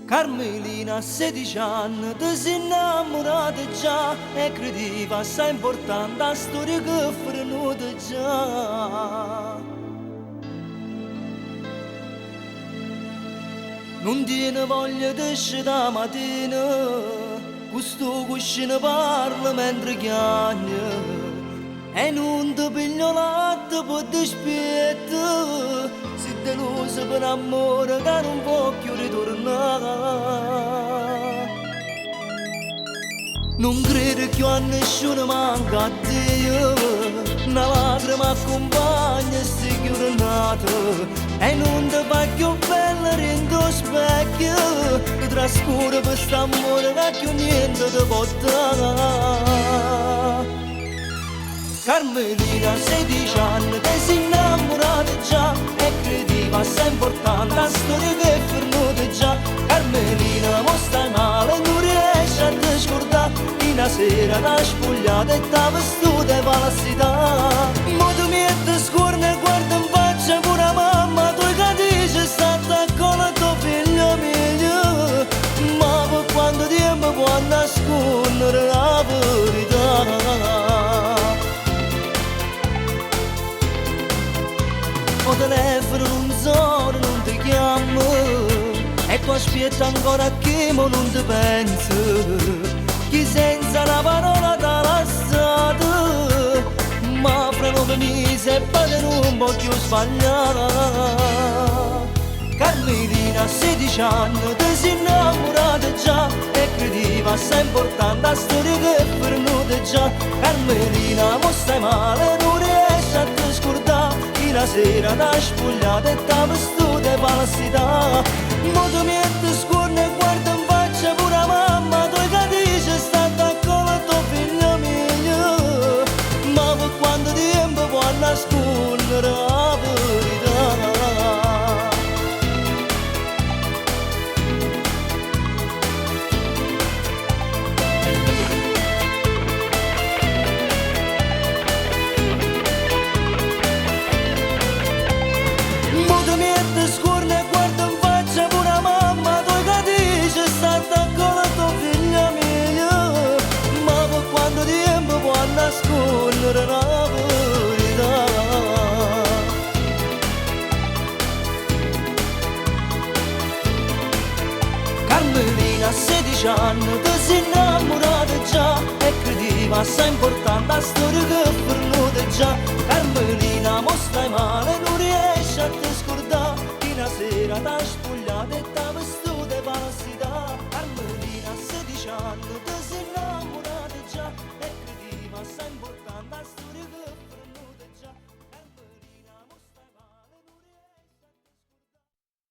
Carmelina a 16 anni ti sei innamorata già e credevi assai importante la storia che frenuta già. Non tiene voglia di uscire la mattina, questo cuscino parla mentre chiagna e non ti piglio latte per dispetto, sei deluso per amore che non può più ritornare. Non credo che a nessuno manca a te, una lacrima accompagna sti giornate e non ti fa più bella rendo specchio, ti trascura per st'amore che più niente ti può dare. Carmelina, 16 anni, ti sei innamorata già e credevi assai importante la storia che è venuta già. Carmelina, mo stai male, non riesci a te scordare, una sera t'ha spogliata e t'ha vestuta e falsità. Mo tu metti scorne e guarda in faccia pure a mamma, tu che dici stata con la tua figlia mia, ma per quanto tempo può nascondere la verità? O telefono non suona, non ti chiamo e tu aspetti ancora che mo non ti pensi, chi senza una parola t'ha lasciato, ma fra 9 mesi e poi non può più sbagliare. Carmelina, 16 anni, ti sei innamorata già e credevi assai importante la storia che è venuta già. Carmelina, mo stai male, non riesci a te scordare, una sera t'ha spogliata e t'ha vestuta e falsità. Mo tu metti scorne e guarda in faccia pure a mamma, tu che dici stata con la tua figlia mia, ma per quanto tempo può nascondere la verità? Nascondere la verità. Carmelina, 16 anni, ti sei innamorata già e credevi assai importante la storia che è venuta già.